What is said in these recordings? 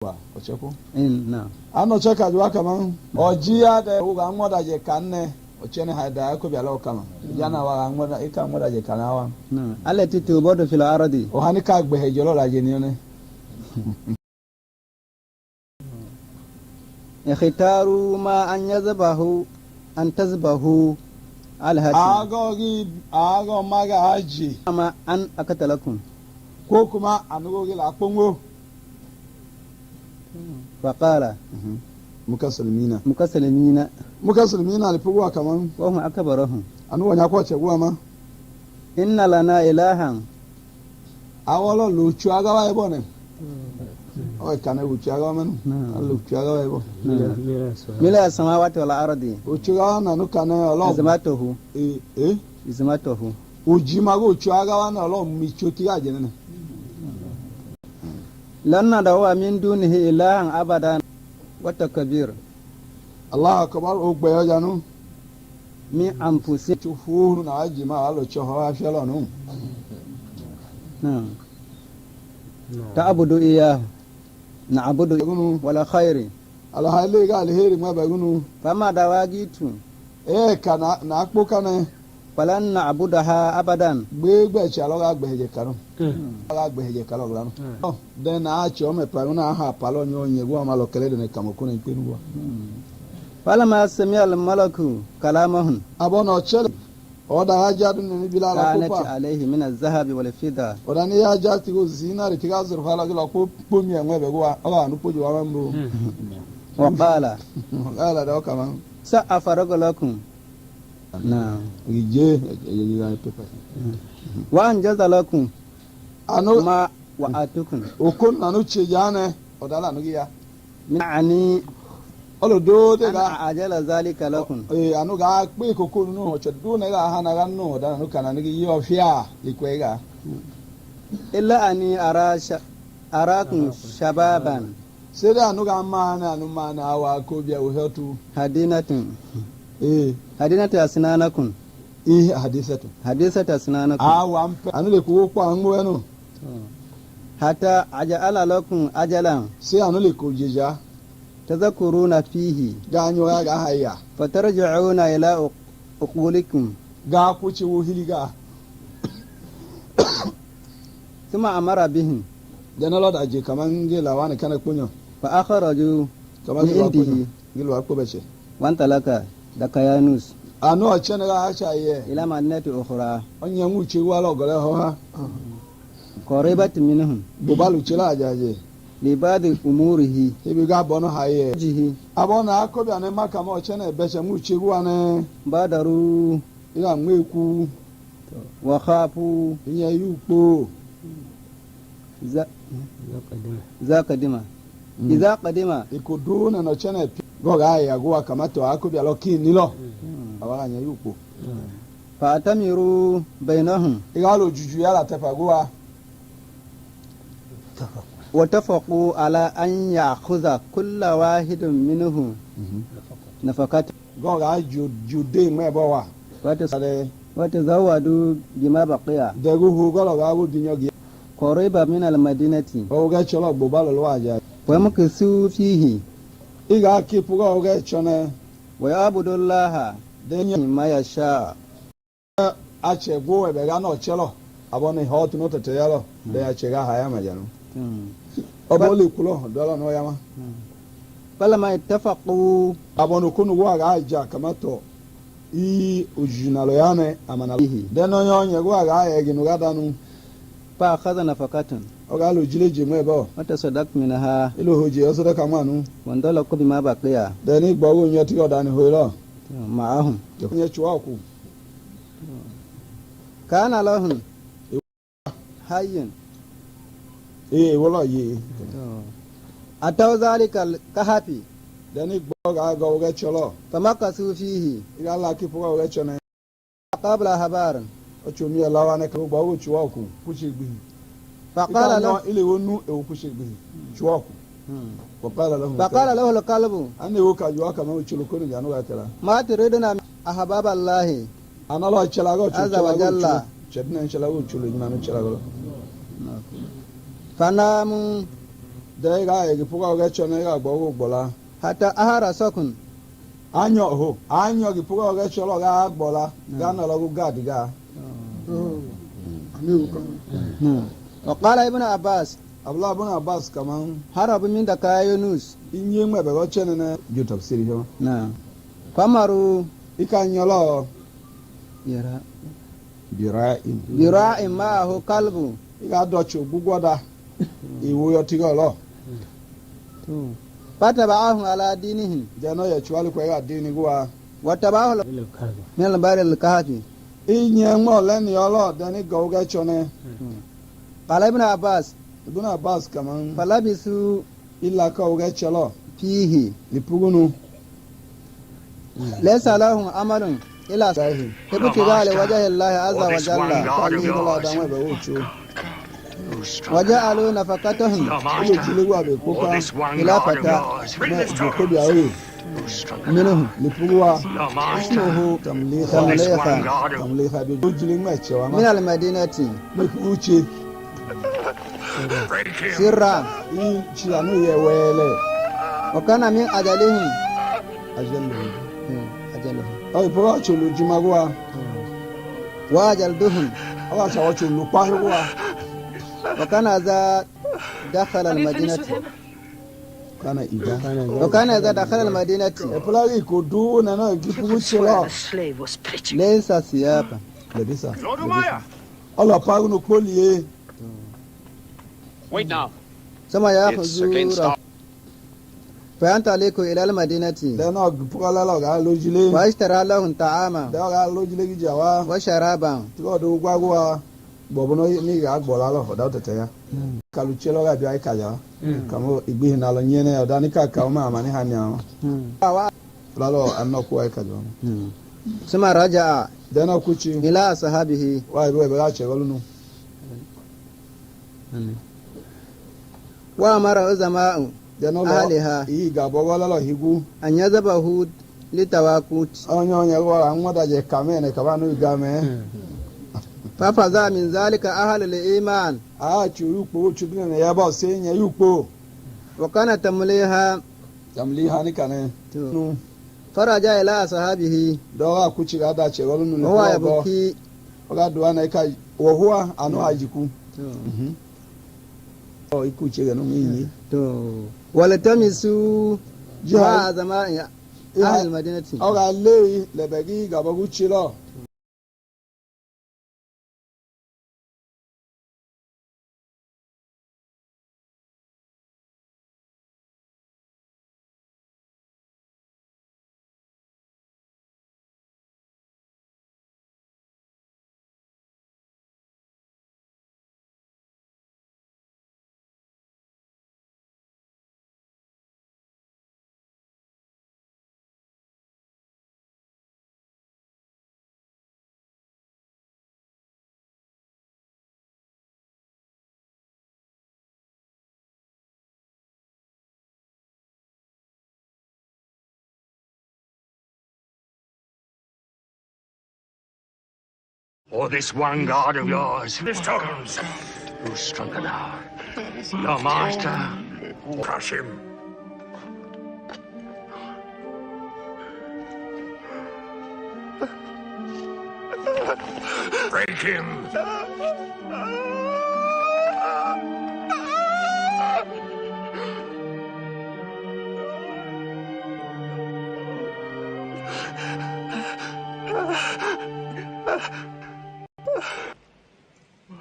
Ocheko na ano cheka jwa kama ojia de uga ngoda je kanne ochene haida ko biala kama jana wa ngoda ika ngoda je kanawa na alati tubodo fil ardi o hani ka gbe hejolo la je ni ne ikhtaru ma an yazbahu an tazbahu alhati ago maga haji ama an akatalakum ko kuma anugo la pongo faqala mukasalimina alipokuwa kama wa hum akbarahum anu wanya kwa chegua ma inna lana ilahan awolo luchu agawa ebone o kana luchu agawa man luchu agawa ebo mila samawati wal ardi uchu na no kana lo izmatuhu izmatuhu ujima go uchu agawa na lo michuti aje ne lanna dawa min dunihi ilahan abadan wa takbir Allah akbar o gbe yo janu mi anfusi chufu na ajima alo choho afelo nu na ta'budu iyyah na'budu wala khairi ala hale ga alheri ma bagunu fama dawagitu kana na akpo kana falan na'budaha abadan gbegbe cha lo ga gbeje kanu ga gbeje kalo glanu den na chi o me pa una ha palo nyo nyegu ma lo kele de kamokuna ipenu wa falama sami'a al malaku kalamahun abono chele oda haja dun ni bilala ko pa alayhi min az-zahabi wal fida oda ni ya jati go zina ri tiga zur fala gila ko pomi enwe be go ala nu pojo wa mambo wa qala da kama sa afaraga lakum na ije ya pepa wa anjaza lakum anu ma wa atukum okon nanu che jane oda la nu ya ani olodo de ga ajala zalika lakum anu ga pe koko nu oche do na ga hana ga nu oda nu kana ni yo fia ikwe ga illa ani arakum shababan seda anu ga mana awa ko bia wo hetu hadinatun hadinatu asnanakum hadisatu asnanakum awa ampe anu le ko kwa nwo enu hatta ajala lakum ajalan se anu le ko jeja تذكرون فيه ganyo ya ga haya فترجعون إلى أقولكم ga ku ci wuhili ga ثم أمر بهم janalo da je kaman gela wani kana kunyo فأخرجوا kaman عنده gelo ko beche وانطلق دكيانوس anu a chene ga acha ye إلى مدينة أخرى onye mu ci wala ogole ho ha قريبة منهم bubalu chila ajaje لبعض أموره ibi ga bono haye وجهه abona akobi ane maka ma ochene beche mu ci wane بادروا ila mweku وخافوا inye yupo إذا قدم إذا قدم ikuduna no chene go ga ya go kamato akobi aloki nilo awala nya yupo فأتمروا بينهم igalo juju yala tefaguwa واتفقوا على أن يأخذ كل واحد منهم نفقات gonga jude mebo wa وتزودوا بما بقي degu hu golo ga wo dinyo gi قريبا من المدينة o ga cholo gbobalo lo aja ويمكثوا فيه iga kipu go ga chone ويعبدوا الله denyo ما يشاء ache go ebe ga no chelo abone hot no tete yalo de ache ga haya majanu obole kulo dolo no yama فلما اتفقوا abono kunu wa ga aja kamato i ojunalo yane amana deno nyonye go ga ya ginu ga danu فأخذ نفقة o ga lo jileje mebo وتصدق منها ilo hoje o so da kamanu وانطلقوا بما بقي deni gbawo nyo ti odani hoilo معهم nye chuwa ku كان لهم حي wala ye أتوا ذلك الكهف deni gbawo ga cholo فمكثوا فيه iga la kipu ga chone قبل هبار o chomi lawa ne ko gbawo chuwa ku kuchi gbi فقال له ile wonu e kuchi gbi chuwa ku فقال له القلب ane wo ka juwa kama o chulo ko ni anu ga tela ما تريدنا أحباب الله analo chela go عز وجل chedna chela go chulo ni manu chela go فناموا de ga e puga ga chone ga gbo gbola hatta ahara sakun anyo gi puga ga cholo ga gbola ga na lo ga diga wa qala ibn abbas abla ibn abbas kaman harabu min da kayunus inye mwe be go chene na ju tafsiri jo na famaru ikanyolo yara bira'in ma'ahu kalbu iga docho gugwada iwo yo tigolo fataba'ahum ala dinihim jano ya chwali kwa ya dini gwa wataba'ahu min al-bari al-kahfi inye mo leni yolo dani go ga chone qala ibn abbas kaman falabisu illa ka ga cholo fihi lipugunu laysa lahum amalun ila sahi ibtiga li wajhi Allah azza wa jalla kali la da mwe be uchu waja'alu nafaqatahum ile jilewa be koka ila fata ko bi awe minhum lipugwa ismuhu tamliha be jile ma chewa min al-madinati uche sirra i chilanu ye wele wa kana min ajalihim ajalu ajaluhum pura chulu jimagwa wa ajalduhum ala chawa chulu pahwa wa kana za dakhala al-madinati kana ida وكان إذا دخل المدينة epulari ko du na na gifu chelo ليس ثيابا lebisa ala pagu no poliye Wait now. ثم يأخذ فينطلق إلى المدينة da na pukala la ga lojile واشترى لهم طعاما da ga lojile gi jawa وشرابا to do gwagwa bobono ni ga gbola lo da tete ya kalu chelo ga bi ai kaja kamo igbi na lo nyene ya da ni ka ka ma ma ni hanya lalo anno ko ai kaja ثم رجع da na kuchi إلى أصحابه wa be ga che golunu وأمر عظماء da no أهلها i ga bogola lo higu أن يذبحوا للتواقوت onyo wa ngoda je kamene ka banu game ففزع من ذلك أهل الإيمان churu po chudune ne ya ba se nya yupo وكان تمليها tamliha ni kane nu فرجع إلى أصحابه do ga kuchi ga da che golunu ne وهو يبكي ga duwa na kai wo huwa anu ajiku o ikuche ga no minyi ولتمسوا جهة زمان أهل المدينة o ga le lebegi ga ba kuchi lo Or this one God of yours, this tokens, who's stronger now? Your master, crush him. Break him.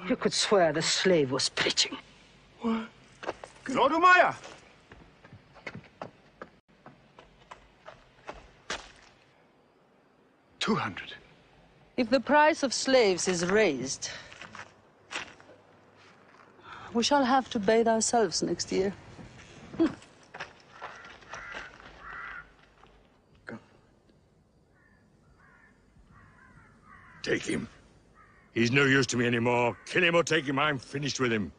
You could swear the slave was preaching. What? Lord Umaya! $200. If the price of slaves is raised, we shall have to bathe ourselves next year. Go. Take him. He's no use to me anymore. Kill him or take him. I'm finished with him.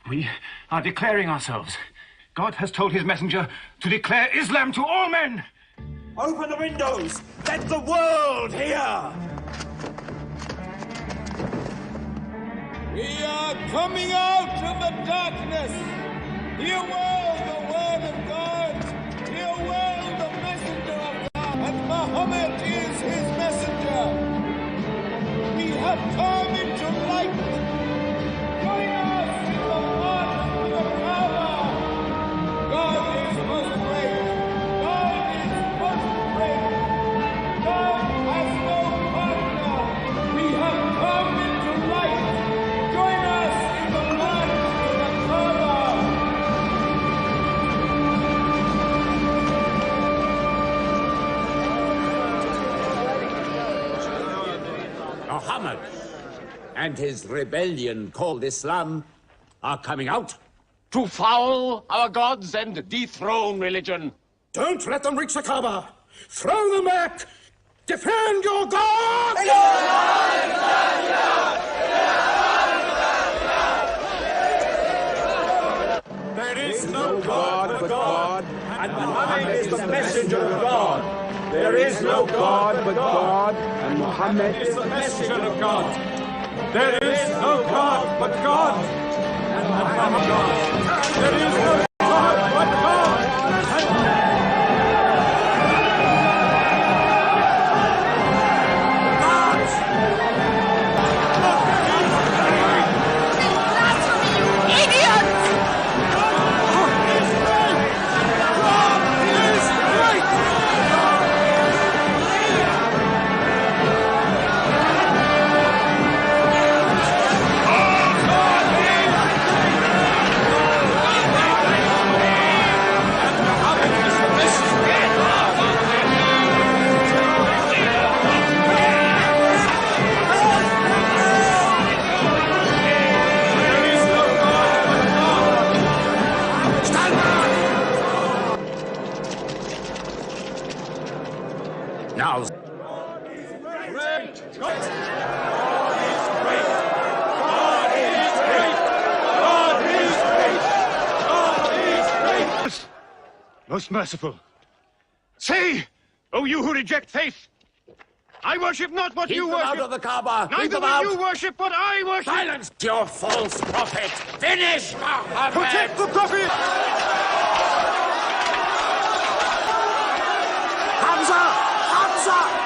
We are declaring ourselves. God has told his messenger to declare Islam to all men. Open the windows! Let the world hear! We are coming out of the darkness. Hear well the word of God. Hear well the messenger of God. And Muhammad is his messenger. We have come into light. Join us in the march to the Kaaba. God is most great. God is most great. God has no partner. We have come into light. Join us in the march to the Kaaba. Muhammad and his rebellion called Islam are coming out To foul our gods and dethrone religion. Don't let them reach the Kaaba. Throw them back. Defend your God. There is no God but God, and Muhammad is the messenger of God. There is no God but God, and Muhammad is the messenger of God. There is no God but God, and Muhammad is God. There is no God but God. now. Most merciful. Say, O you who reject faith, I worship not what you worship. Keep them out of the Kaaba. Neither will you worship what I worship. Silence your false prophet. Finish Muhammad. Protect the prophet. Hamza! Hamza!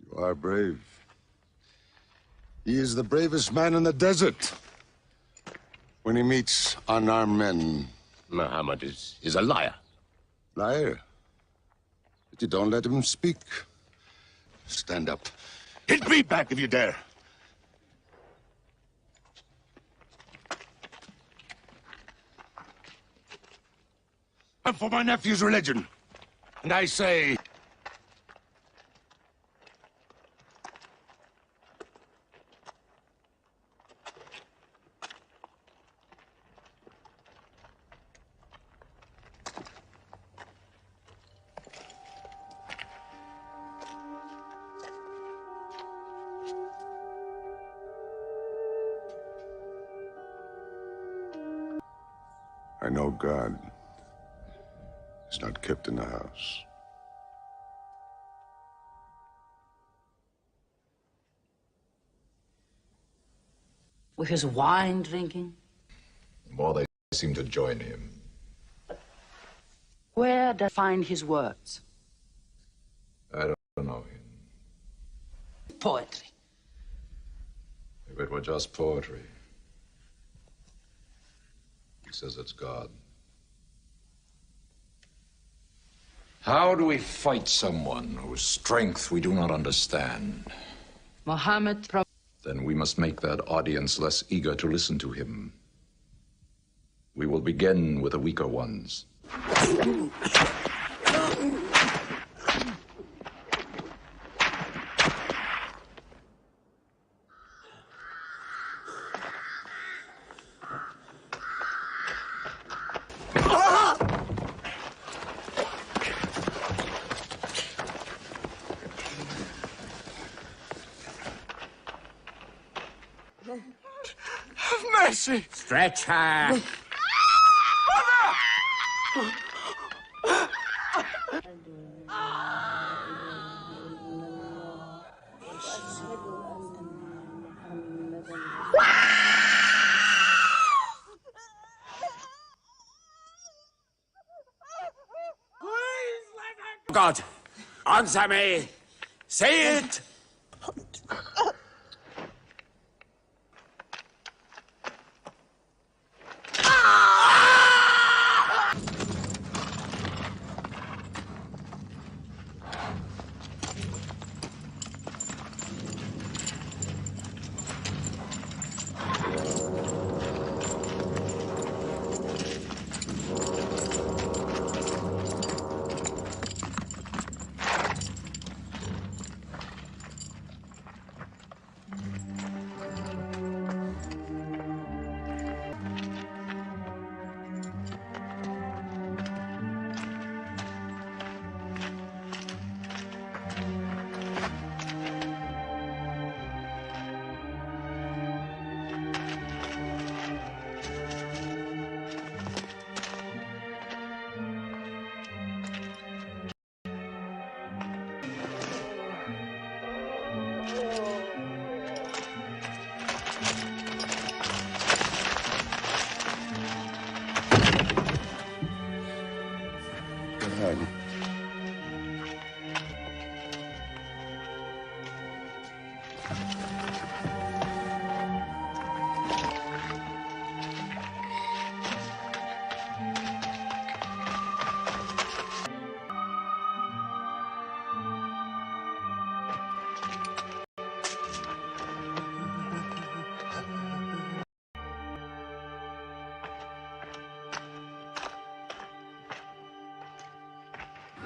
You are brave. He is the bravest man in the desert. When he meets unarmed men. Muhammad is a liar. Liar? But you don't let him speak. Stand up. Hit me back if you dare. I'm for my nephew's religion. And I say... I know God is not kept in the house. With his wine drinking? The more they seem to join him. Where does he find his words? I don't know him. Poetry. If it were just poetry. He says it's God. How do we fight someone whose strength we do not understand? Muhammad. Then we must make that audience less eager to listen to him. We will begin with the weaker ones. Have mercy! Stretch her! God, answer me! Say it!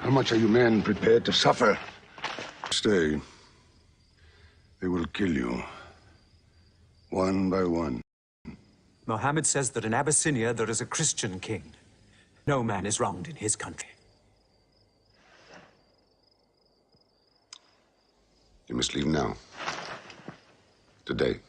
How much are you men prepared to suffer? Stay. They will kill you. One by one. Mohammed says that in Abyssinia there is a Christian king. No man is wronged in his country. You must leave now. Today.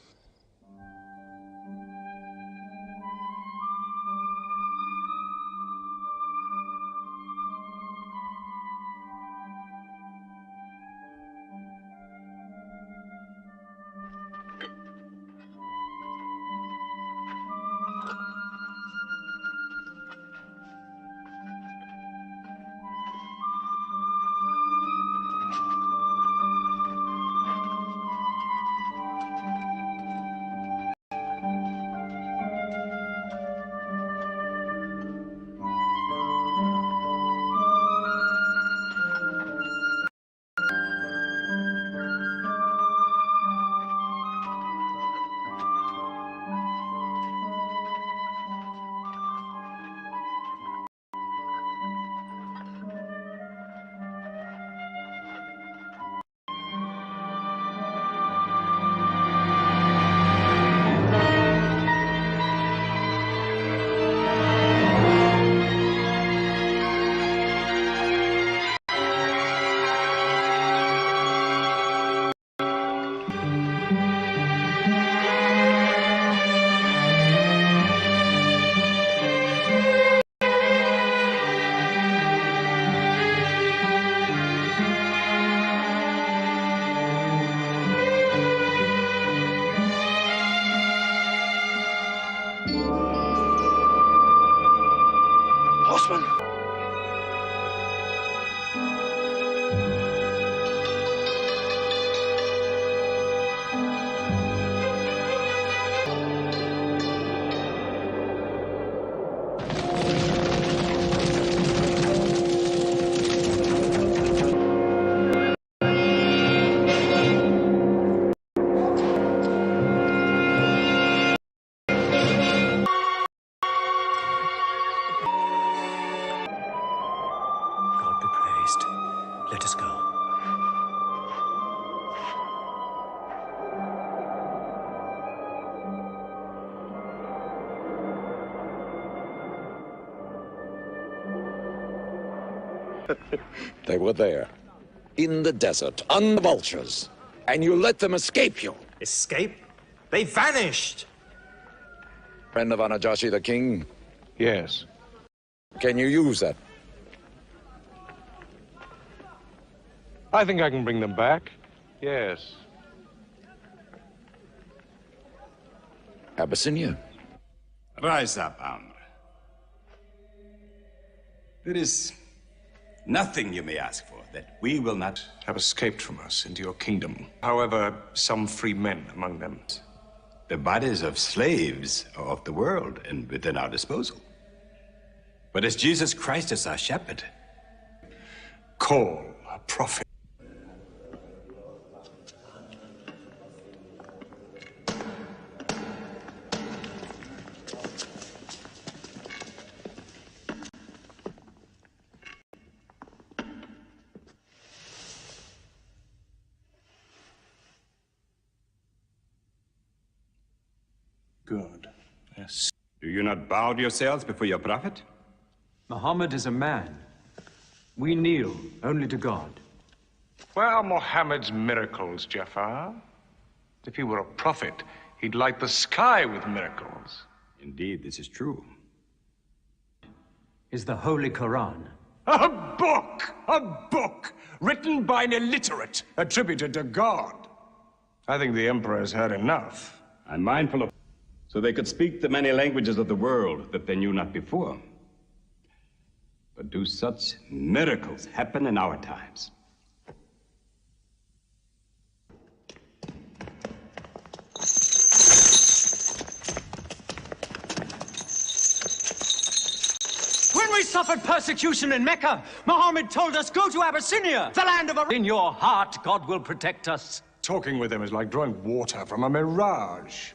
Horseman! They were there, in the desert, on the vultures, and you let them escape you. Escape? They vanished! Friend of Anajashi the king, Yes. can you use that? I think I can bring them back. Yes. Abyssinia. Rise up, Amr. There is nothing you may ask for that we will not have escaped from us into your kingdom. However, some free men among them. The bodies of slaves are of the world and within our disposal. But as Jesus Christ is our shepherd, Call a prophet. Good. Yes. do you not bow yourselves before your prophet? Muhammad is a man. We kneel only to God. Where are Mohammed's miracles, Jafar? If he were a prophet, he'd light the sky with miracles. Indeed, this is true. Is the Holy Quran. A book! A book! Written by an illiterate, attributed to God. I think the emperor has heard enough. I'm mindful of... So they could speak the many languages of the world that they knew not before. But do such miracles happen in our times? When we suffered persecution in Mecca, Muhammad told us, go to Abyssinia, the land of... In your heart, God will protect us. Talking with them is like drawing water from a mirage.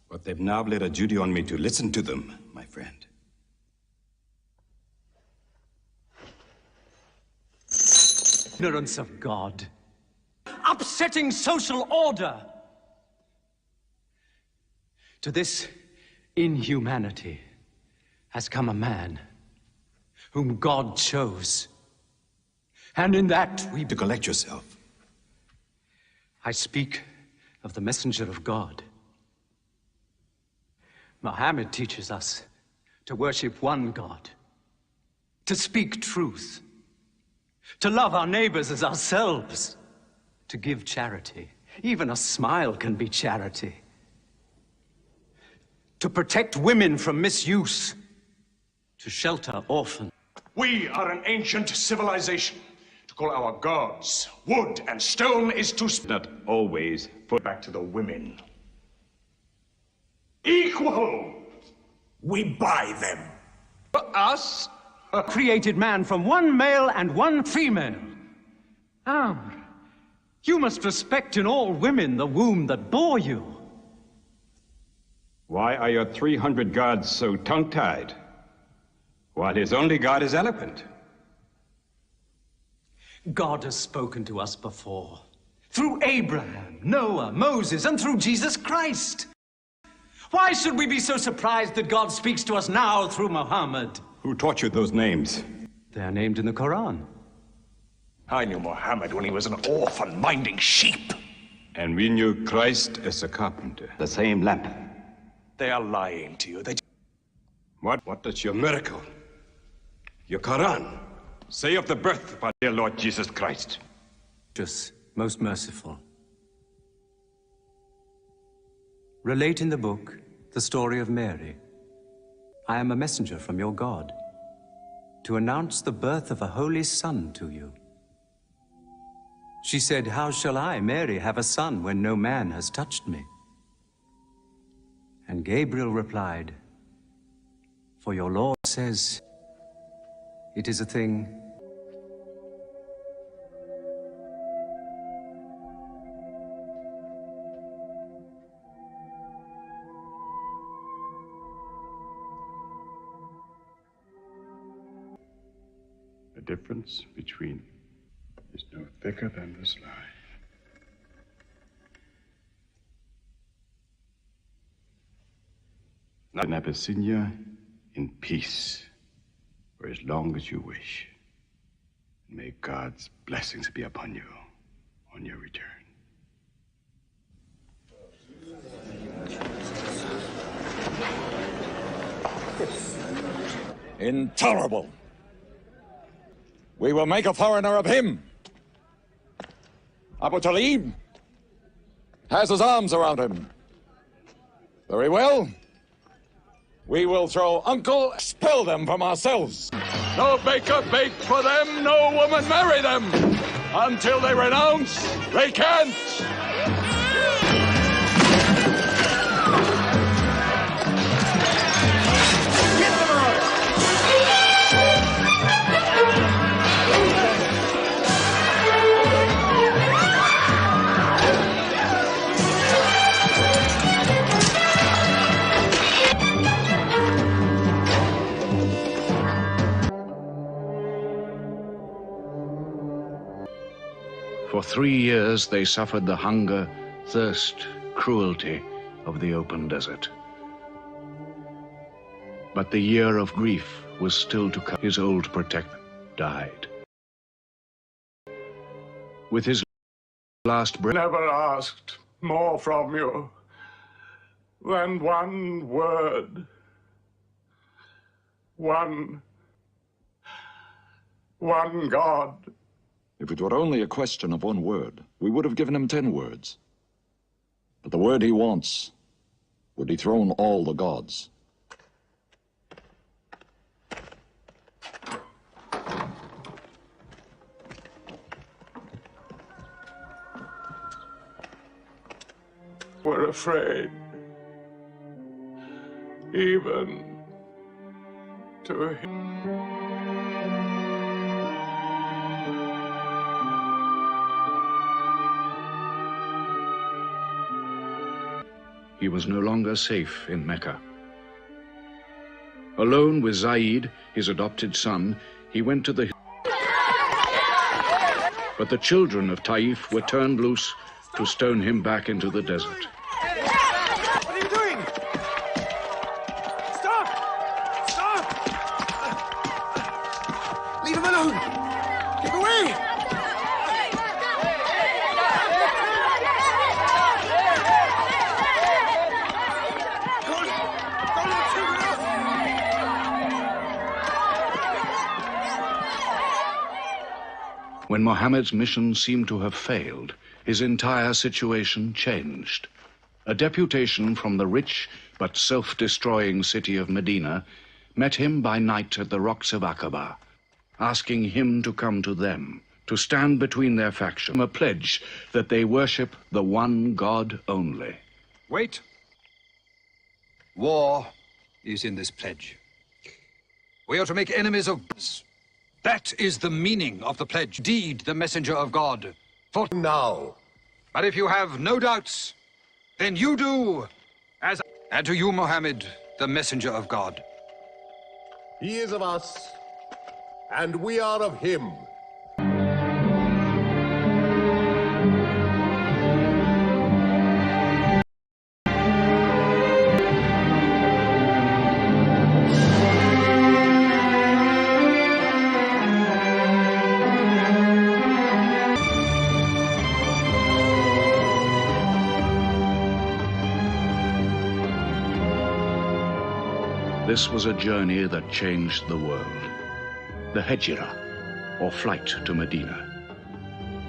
But they've now laid a duty on me to listen to them, my friend. Ignorance of God. Upsetting social order. To this inhumanity has come a man whom God chose. And in that we... To collect yourself. I speak of the messenger of God. Muhammad teaches us to worship one God, to speak truth, to love our neighbors as ourselves, to give charity. Even a smile can be charity. To protect women from misuse, to shelter orphans. We are an ancient civilization. To call our gods wood and stone is to... Not always put back to the women. Equal! We buy them. Us? Created man from one male and one female. Amr, you must respect in all women the womb that bore you. Why are your 300 gods so tongue-tied, while his only god is eloquent? God has spoken to us before, through Abraham, Noah, Moses, and through Jesus Christ. Why should we be so surprised that God speaks to us now through Muhammad? Who taught you those names? They are named in the Quran. I knew Muhammad when he was an orphan minding sheep. And we knew Christ as a carpenter. The same lamp. They are lying to you. What does your miracle, your Quran, say of the birth of our dear Lord Jesus Christ? Just most merciful. Relate in the book the story of Mary. I am a messenger from your God to announce the birth of a holy son to you. She said, how shall I, Mary, have a son when no man has touched me? And Gabriel replied, for your Lord says, it is a thing The difference between is no thicker than this lie. Not in Abyssinia, in peace, for as long as you wish. May God's blessings be upon you on your return. Intolerable. We will make a foreigner of him. Abu Talib has his arms around him. Very well. We will throw Uncle, expel them from ourselves. No baker bake for them, no woman marry them. Until they renounce, they can't. For 3 years they suffered the hunger, thirst, cruelty of the open desert. But the year of grief was still to come. His old protector died. With his last breath, Never asked more from you than one word. One God. If it were only a question of one word, we would have given him 10 words. But the word he wants would dethrone all the gods. We're afraid, even to him. he was no longer safe in Mecca. Alone with Zaid, his adopted son, he went to the... But the children of Taif were turned loose to stone him back into the desert. What are you doing? Stop! Stop! Leave him alone! Get away! When Muhammad's mission seemed to have failed, his entire situation changed. A deputation from the rich but self-destroying city of Medina met him by night at the rocks of Aqaba, asking him to come to them, to stand between their factions, a pledge that they worship the one God only. Wait. War is in this pledge. We are to make enemies of gods. That is the meaning of the pledge. Indeed, the messenger of God. For now. But if you have no doubts, then you do as... And to you, Muhammad, the messenger of God. He is of us, and we are of him. This was a journey that changed the world. The Hejira, or flight to Medina.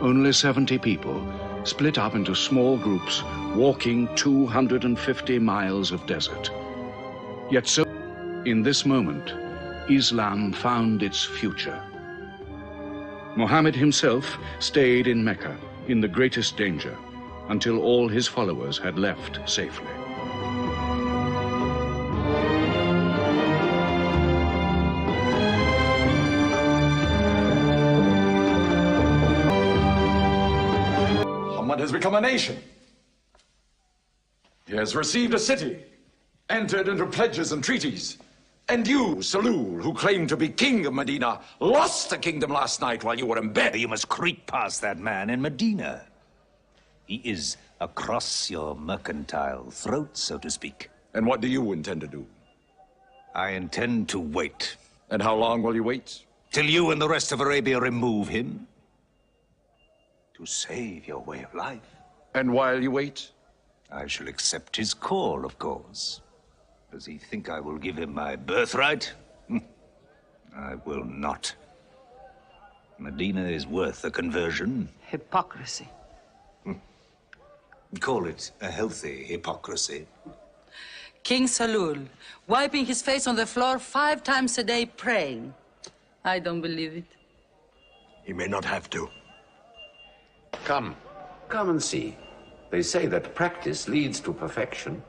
Only 70 people, split up into small groups, walking 250 miles of desert. Yet so, in this moment, Islam found its future. Muhammad himself stayed in Mecca in the greatest danger until all his followers had left safely. Has become a nation. He has received a city, entered into pledges and treaties. And you, Salul, who claimed to be king of Medina, lost the kingdom last night while you were in bed. You must creep past that man in Medina. He is across your mercantile throat, so to speak. And what do you intend to do? I intend to wait. And how long will you wait? Till you and the rest of Arabia remove him? To save your way of life. And while you wait? I shall accept his call, of course. Does he think I will give him my birthright? I will not. Medina is worth a conversion. Hypocrisy. Call it a healthy hypocrisy. King Salul, wiping his face on the floor 5 times a day, praying. I don't believe it. He may not have to. Come. Come and see. They say that practice leads to perfection.